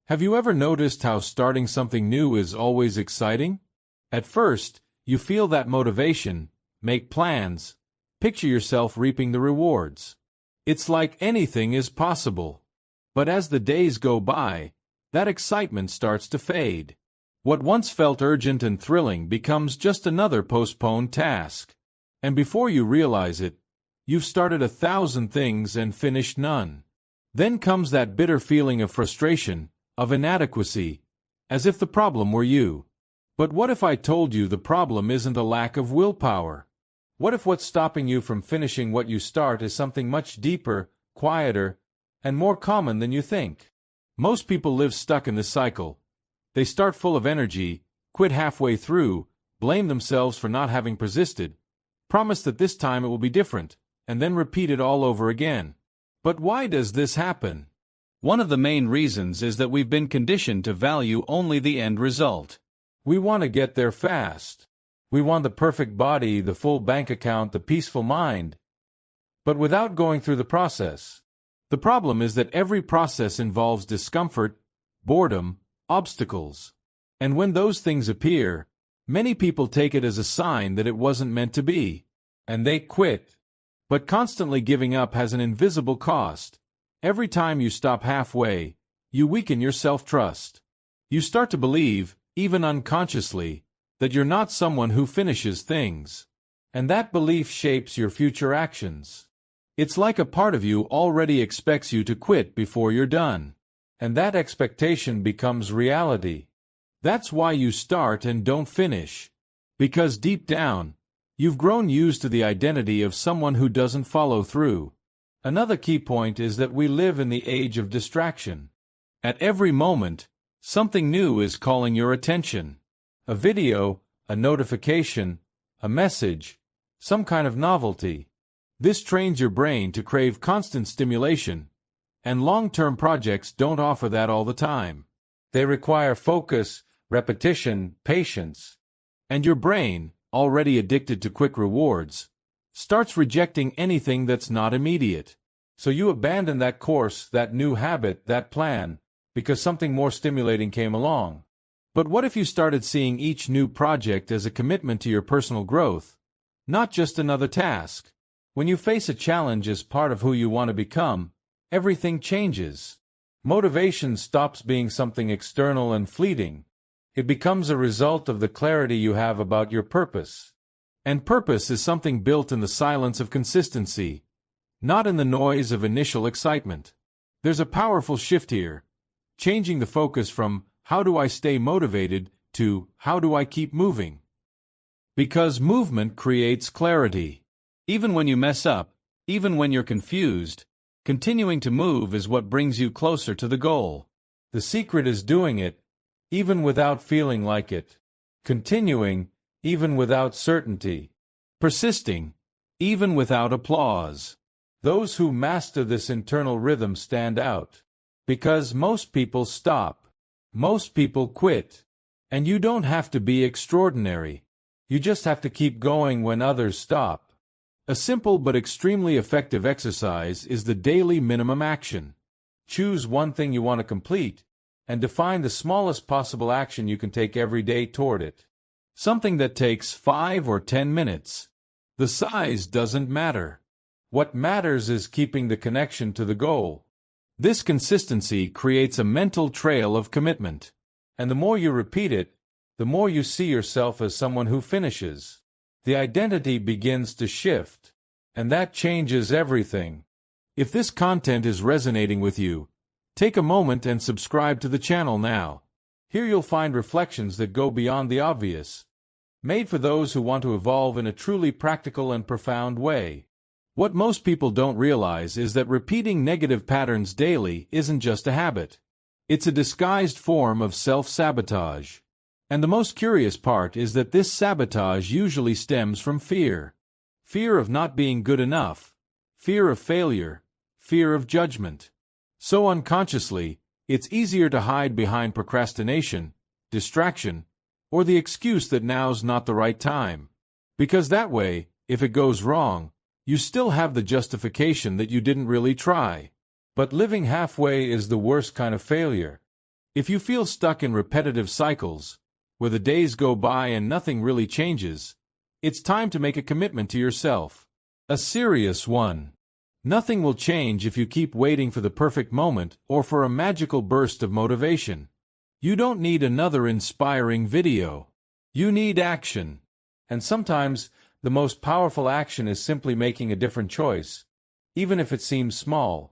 Have you ever noticed how starting something new is always exciting? At first, you feel that motivation, make plans, picture yourself reaping the rewards. It's like anything is possible. But as the days go by, that excitement starts to fade. What once felt urgent and thrilling becomes just another postponed task. And before you realize it, you've started 1,000 things and finished none. Then comes that bitter feeling of frustration, of inadequacy, as if the problem were you. But what if I told you the problem isn't a lack of willpower? What if what's stopping you from finishing what you start is something much deeper, quieter, and more common than you think? Most people live stuck in this cycle. They start full of energy, quit halfway through, blame themselves for not having persisted, promise that this time it will be different, and then repeat it all over again. But why does this happen? One of the main reasons is that we've been conditioned to value only the end result. We want to get there fast. We want the perfect body, the full bank account, the peaceful mind. But without going through the process. The problem is that every process involves discomfort, boredom, obstacles. And when those things appear, many people take it as a sign that it wasn't meant to be. And they quit. But constantly giving up has an invisible cost. Every time you stop halfway, you weaken your self-trust. You start to believe, even unconsciously, that you're not someone who finishes things. And that belief shapes your future actions. It's like a part of you already expects you to quit before you're done. And that expectation becomes reality. That's why you start and don't finish. Because deep down, you've grown used to the identity of someone who doesn't follow through. Another key point is that we live in the age of distraction. At every moment, something new is calling your attention. A video, a notification, a message, some kind of novelty. This trains your brain to crave constant stimulation, and long-term projects don't offer that all the time. They require focus, repetition, patience. And your brain, already addicted to quick rewards, starts rejecting anything that's not immediate. So you abandon that course, that new habit, that plan, because something more stimulating came along. But what if you started seeing each new project as a commitment to your personal growth, not just another task? When you face a challenge as part of who you want to become, everything changes. Motivation stops being something external and fleeting. It becomes a result of the clarity you have about your purpose. And purpose is something built in the silence of consistency, not in the noise of initial excitement. There's a powerful shift here, changing the focus from how do I stay motivated to how do I keep moving? Because movement creates clarity. Even when you mess up, even when you're confused, continuing to move is what brings you closer to the goal. The secret is doing it, even without feeling like it. Continuing, even without certainty. Persisting, even without applause. Those who master this internal rhythm stand out. Because most people stop. Most people quit. And you don't have to be extraordinary. You just have to keep going when others stop. A simple but extremely effective exercise is the daily minimum action. Choose one thing you want to complete, and define the smallest possible action you can take every day toward it. Something that takes 5 or 10 minutes. The size doesn't matter. What matters is keeping the connection to the goal. This consistency creates a mental trail of commitment. And the more you repeat it, the more you see yourself as someone who finishes. The identity begins to shift. And that changes everything. If this content is resonating with you, take a moment and subscribe to the channel now. Here you'll find reflections that go beyond the obvious. Made for those who want to evolve in a truly practical and profound way. What most people don't realize is that repeating negative patterns daily isn't just a habit. It's a disguised form of self-sabotage. And the most curious part is that this sabotage usually stems from fear. Fear of not being good enough. Fear of failure. Fear of judgment. So unconsciously, it's easier to hide behind procrastination, distraction, or the excuse that now's not the right time. Because that way, if it goes wrong, you still have the justification that you didn't really try. But living halfway is the worst kind of failure. If you feel stuck in repetitive cycles, where the days go by and nothing really changes, it's time to make a commitment to yourself. A serious one. Nothing will change if you keep waiting for the perfect moment or for a magical burst of motivation. You don't need another inspiring video. You need action. And sometimes, the most powerful action is simply making a different choice, even if it seems small.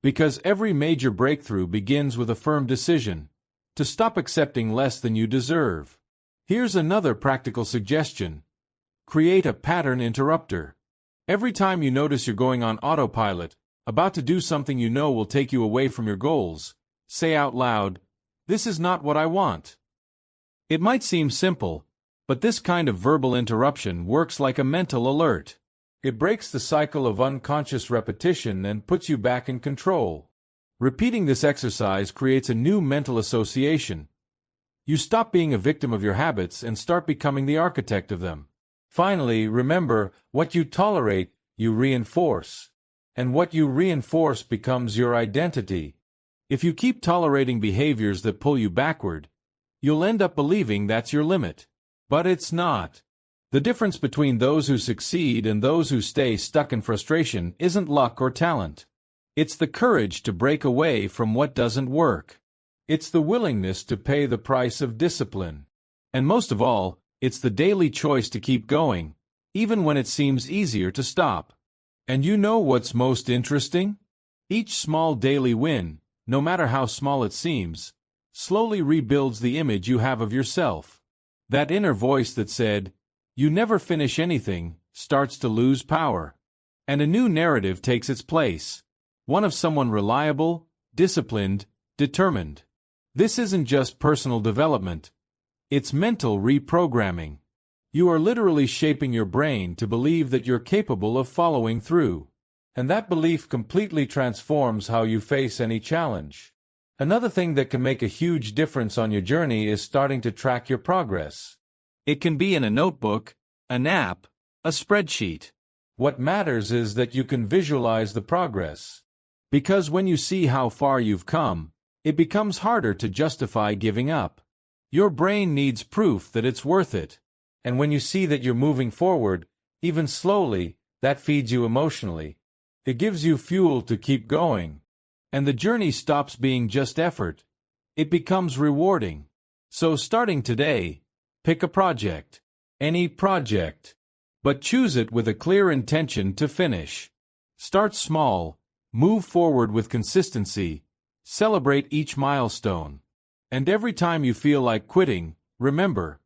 Because every major breakthrough begins with a firm decision to stop accepting less than you deserve. Here's another practical suggestion. Create a pattern interrupter. Every time you notice you're going on autopilot, about to do something you know will take you away from your goals, say out loud, "This is not what I want." It might seem simple, but this kind of verbal interruption works like a mental alert. It breaks the cycle of unconscious repetition and puts you back in control. Repeating this exercise creates a new mental association. You stop being a victim of your habits and start becoming the architect of them. Finally, remember, what you tolerate, you reinforce. And what you reinforce becomes your identity. If you keep tolerating behaviors that pull you backward, you'll end up believing that's your limit. But it's not. The difference between those who succeed and those who stay stuck in frustration isn't luck or talent. It's the courage to break away from what doesn't work. It's the willingness to pay the price of discipline. And most of all, it's the daily choice to keep going, even when it seems easier to stop. And you know what's most interesting? Each small daily win, no matter how small it seems, slowly rebuilds the image you have of yourself. That inner voice that said, "You never finish anything," starts to lose power. And a new narrative takes its place. One of someone reliable, disciplined, determined. This isn't just personal development. It's mental reprogramming. You are literally shaping your brain to believe that you're capable of following through. And that belief completely transforms how you face any challenge. Another thing that can make a huge difference on your journey is starting to track your progress. It can be in a notebook, an app, a spreadsheet. What matters is that you can visualize the progress. Because when you see how far you've come, it becomes harder to justify giving up. Your brain needs proof that it's worth it. And when you see that you're moving forward, even slowly, that feeds you emotionally. It gives you fuel to keep going. And the journey stops being just effort. It becomes rewarding. So starting today, pick a project. Any project. But choose it with a clear intention to finish. Start small, move forward with consistency, celebrate each milestone. And every time you feel like quitting, remember,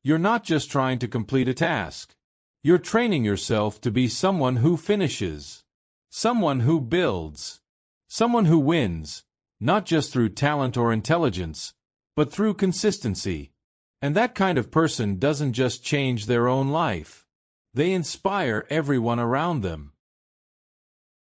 you're not just trying to complete a task. You're training yourself to be someone who finishes. Someone who builds. Someone who wins, not just through talent or intelligence, but through consistency. And that kind of person doesn't just change their own life. They inspire everyone around them.